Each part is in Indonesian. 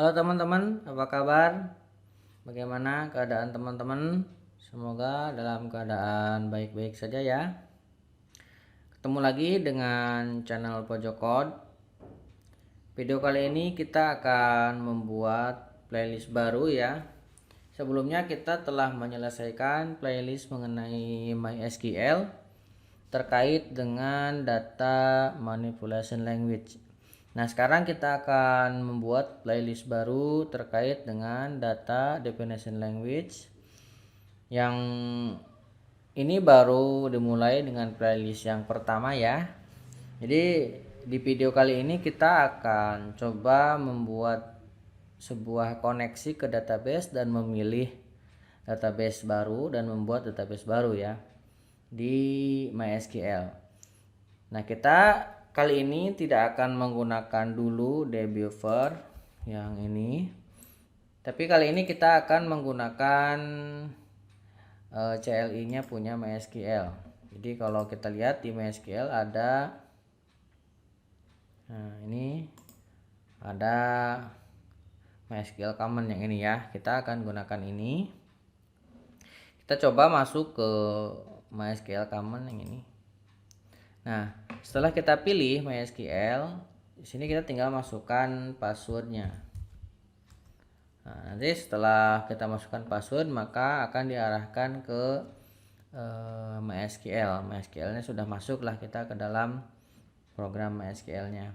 Halo teman-teman, apa kabar? Bagaimana keadaan teman-teman? Semoga dalam keadaan baik-baik saja ya. Ketemu lagi dengan channel Pojok Code. Video kali ini kita akan membuat playlist baru ya. Sebelumnya kita telah menyelesaikan playlist mengenai MySQL terkait dengan data manipulation language. Nah, sekarang kita akan membuat playlist baru terkait dengan data definition language. Yang ini baru dimulai dengan playlist yang pertama ya. Jadi di video kali ini kita akan coba membuat sebuah koneksi ke database dan memilih database baru dan membuat database baru ya di MySQL. Nah, kita kali ini tidak akan menggunakan dulu dbuffer yang ini, tapi kali ini kita akan menggunakan CLI nya punya MySQL. Jadi kalau kita lihat di MySQL ada, nah ini ada MySQL common yang ini ya, kita akan gunakan ini. Kita coba masuk ke MySQL common yang ini. Nah, setelah kita pilih MySQL, di sini kita tinggal masukkan passwordnya. Nah, nanti setelah kita masukkan password, maka akan diarahkan ke MySQL. MySQL-nya sudah masuklah kita ke dalam program MySQL-nya.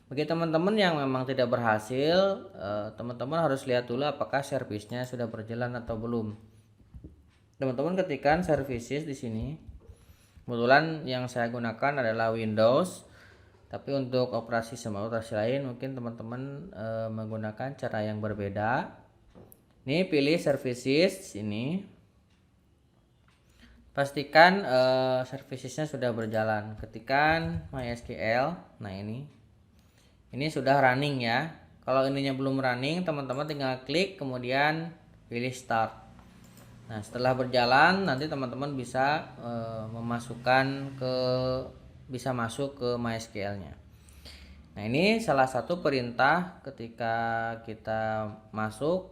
Bagi teman-teman yang memang tidak berhasil, teman-teman harus lihat dulu apakah servisnya sudah berjalan atau belum. Teman-teman ketikkan services di sini. Kebetulan yang saya gunakan adalah Windows, tapi untuk operasi lain mungkin teman-teman menggunakan cara yang berbeda. Ini pilih services ini, pastikan servicesnya sudah berjalan. Ketikkan MySQL. Nah ini sudah running ya. Kalau ininya belum running, teman-teman tinggal klik kemudian pilih start. Nah, setelah berjalan nanti teman-teman bisa bisa masuk ke MySQL-nya. Nah, ini salah satu perintah ketika kita masuk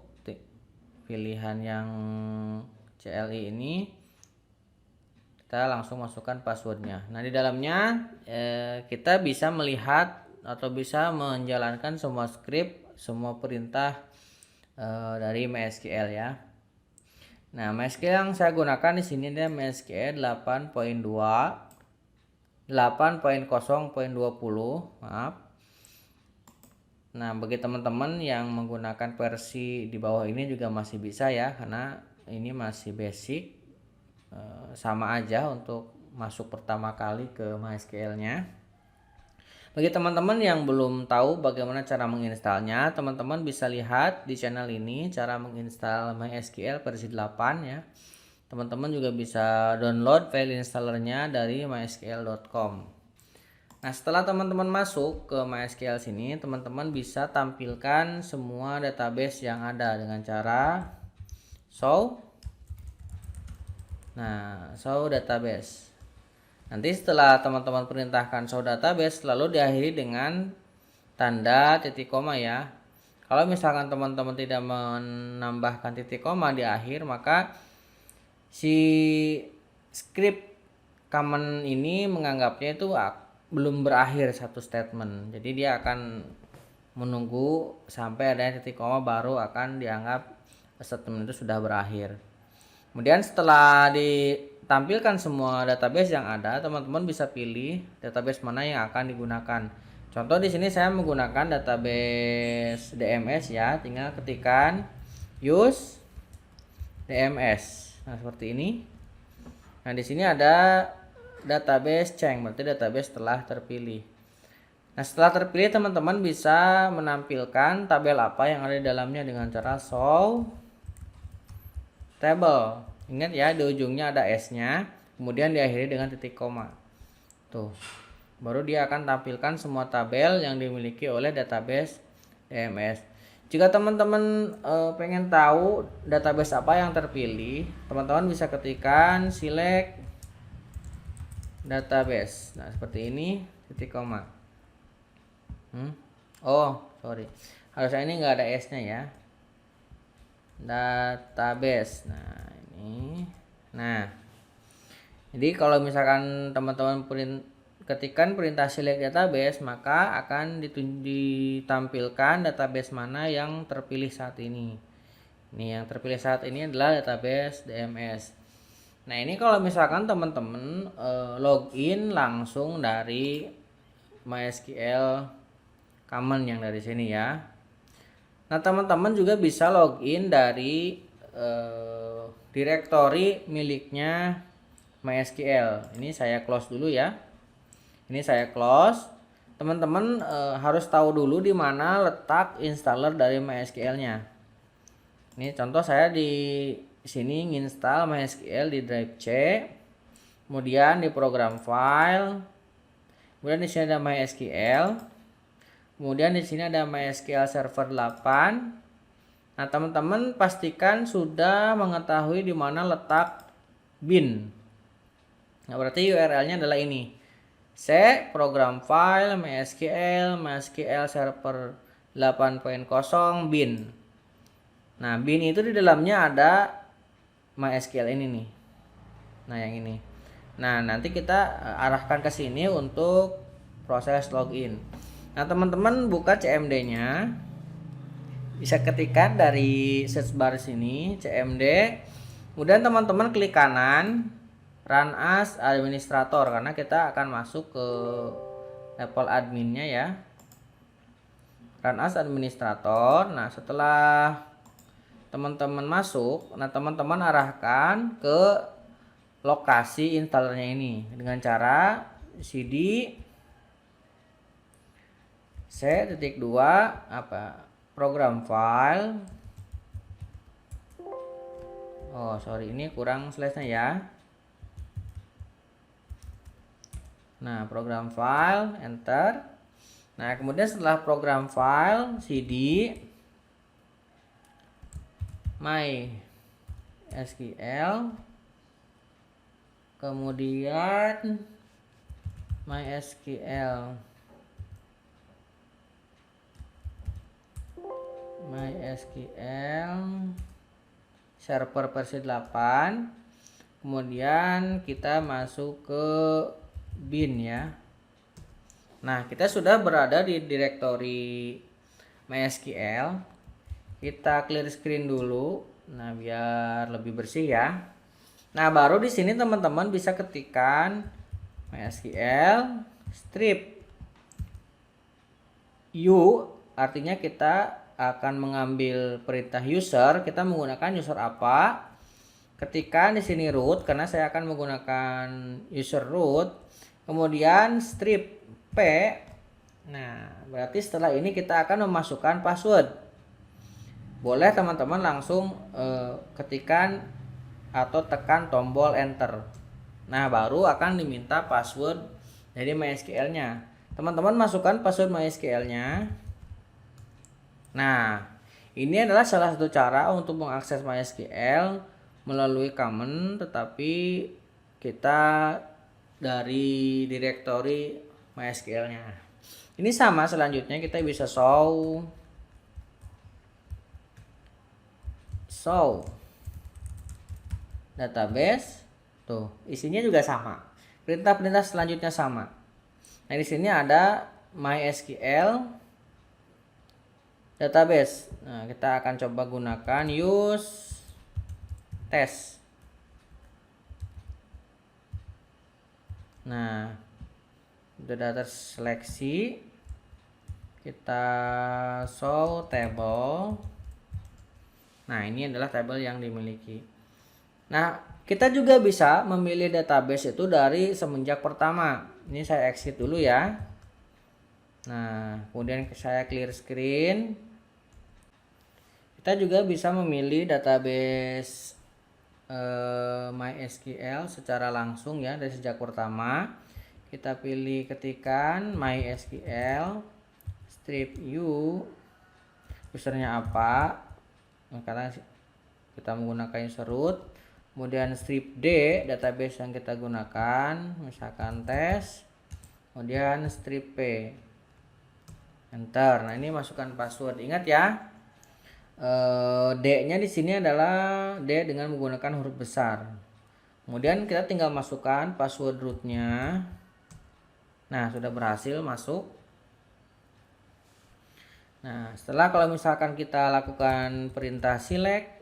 pilihan yang CLI ini, kita langsung masukkan passwordnya. Nah, di dalamnya kita bisa melihat atau bisa menjalankan semua script, semua perintah dari MySQL ya. Nah, MySQL yang saya gunakan di sini adalah MySQL 8.0.20, maaf. Nah, bagi teman-teman yang menggunakan versi di bawah ini juga masih bisa ya, karena ini masih basic, sama aja untuk masuk pertama kali ke MySQL-nya. Bagi teman-teman yang belum tahu bagaimana cara menginstalnya, teman-teman bisa lihat di channel ini cara menginstal MySQL versi 8 ya. Teman-teman juga bisa download file installernya dari mysql.com. Nah, setelah teman-teman masuk ke MySQL sini, teman-teman bisa tampilkan semua database yang ada dengan cara show. Nah, show database. Nanti setelah teman-teman perintahkan show database, lalu diakhiri dengan tanda titik koma ya. Kalau misalkan teman-teman tidak menambahkan titik koma di akhir, maka si script command ini menganggapnya itu belum berakhir satu statement. Jadi dia akan menunggu sampai adanya titik koma baru akan dianggap statement itu sudah berakhir. Kemudian setelah ditampilkan semua database yang ada, teman-teman bisa pilih database mana yang akan digunakan. Contoh di sini saya menggunakan database DMS ya, tinggal ketikkan use DMS. Nah, seperti ini. Nah, di sini ada database change, berarti database telah terpilih. Nah, setelah terpilih teman-teman bisa menampilkan tabel apa yang ada di dalamnya dengan cara show table. Ingat ya, di ujungnya ada S-nya, kemudian diakhiri dengan titik koma. Tuh. Baru dia akan tampilkan semua tabel yang dimiliki oleh database DMS. Jika teman-teman pengen tahu database apa yang terpilih, teman-teman bisa ketikkan select database. Nah, seperti ini, titik koma. Oh, sorry. harusnya ini nggak ada S nya ya, database. Nah ini, nah jadi kalau misalkan teman-teman ketikkan perintah select database, maka akan ditampilkan database mana yang terpilih saat ini. Ini yang terpilih saat ini adalah database DMS. Nah ini kalau misalkan teman-teman login langsung dari MySQL common yang dari sini ya. Nah teman-teman juga bisa login dari direktori miliknya MySQL. Ini saya close dulu ya. Ini saya close. Teman-teman harus tahu dulu di mana letak installer dari MySQL-nya. Ini contoh saya di sini nginstal MySQL di drive C. Kemudian di program file. Kemudian di sini ada MySQL. Kemudian di sini ada MySQL Server 8. Nah, teman-teman pastikan sudah mengetahui di mana letak bin. Nah, berarti URL-nya adalah ini. C program file MySQL Server 8.0 bin. Nah, bin itu di dalamnya ada MySQL ini nih. Nah, yang ini. Nah, nanti kita arahkan ke sini untuk proses login. Nah, teman-teman buka CMD-nya. Bisa ketikkan dari search bar sini CMD. Kemudian teman-teman klik kanan Run as administrator karena kita akan masuk ke level adminnya ya. Run as administrator. Nah, setelah teman-teman masuk, nah teman-teman arahkan ke lokasi installernya ini dengan cara cd C.2 program file. Oh sorry, ini kurang slashnya ya. Nah, program file, enter. Nah, kemudian setelah program file, cd MySQL, kemudian MySQL server versi 8. Kemudian kita masuk ke bin ya. Nah, kita sudah berada di direktori MySQL. Kita clear screen dulu. Nah, biar lebih bersih ya. Nah, baru di sini teman-teman bisa ketikkan MySQL strip u, artinya kita akan mengambil perintah user. Kita menggunakan user apa? Ketikkan di sini root karena saya akan menggunakan user root. Kemudian strip p. Nah, berarti setelah ini kita akan memasukkan password. Boleh teman-teman langsung ketikkan atau tekan tombol enter. Nah, baru akan diminta password dari MySQL-nya. Teman-teman masukkan password MySQL-nya. Nah, ini adalah salah satu cara untuk mengakses MySQL melalui common, tetapi kita dari direktori MySQL-nya. Ini sama, selanjutnya kita bisa show database. Tuh, isinya juga sama. Perintah-perintah selanjutnya sama. Nah, di sini ada MySQL database. Nah, kita akan coba gunakan use test. Nah, sudah terseleksi. Kita show table. Nah, ini adalah tabel yang dimiliki. Nah, kita juga bisa memilih database itu dari semenjak pertama. Ini saya exit dulu ya. Nah, kemudian saya clear screen. Kita juga bisa memilih database MySQL secara langsung ya dari sejak pertama. Kita pilih ketikan MySQL strip u, usernya apa, karena kita menggunakan user root. Kemudian strip d, database yang kita gunakan misalkan tes. Kemudian strip p. enter. Nah, ini masukkan password. Ingat ya, D-nya di sini adalah D dengan menggunakan huruf besar. Kemudian kita tinggal masukkan password rootnya. Nah, sudah berhasil masuk. Nah, setelah kalau misalkan kita lakukan perintah select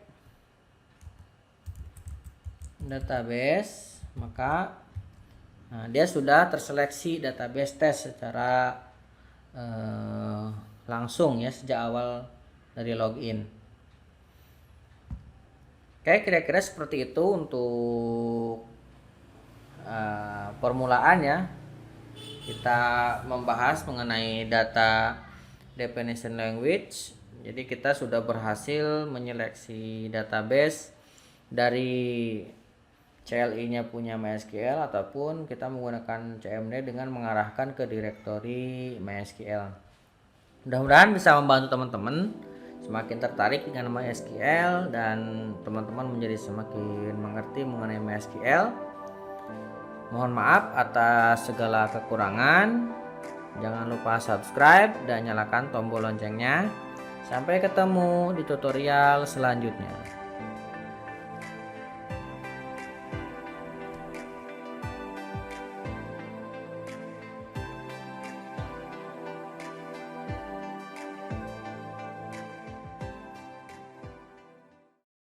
database, maka dia sudah terseleksi database test secara langsung ya sejak awal dari login. Oke, kira-kira seperti itu untuk permulaan ya. Kita membahas mengenai data definition language. Jadi kita sudah berhasil menyeleksi database dari CLI-nya punya MySQL ataupun kita menggunakan CMD dengan mengarahkan ke direktori MySQL. Mudah-mudahan bisa membantu teman-teman semakin tertarik dengan MySQL dan teman-teman menjadi semakin mengerti mengenai MySQL. Mohon maaf atas segala kekurangan. Jangan lupa subscribe dan nyalakan tombol loncengnya. Sampai ketemu di tutorial selanjutnya.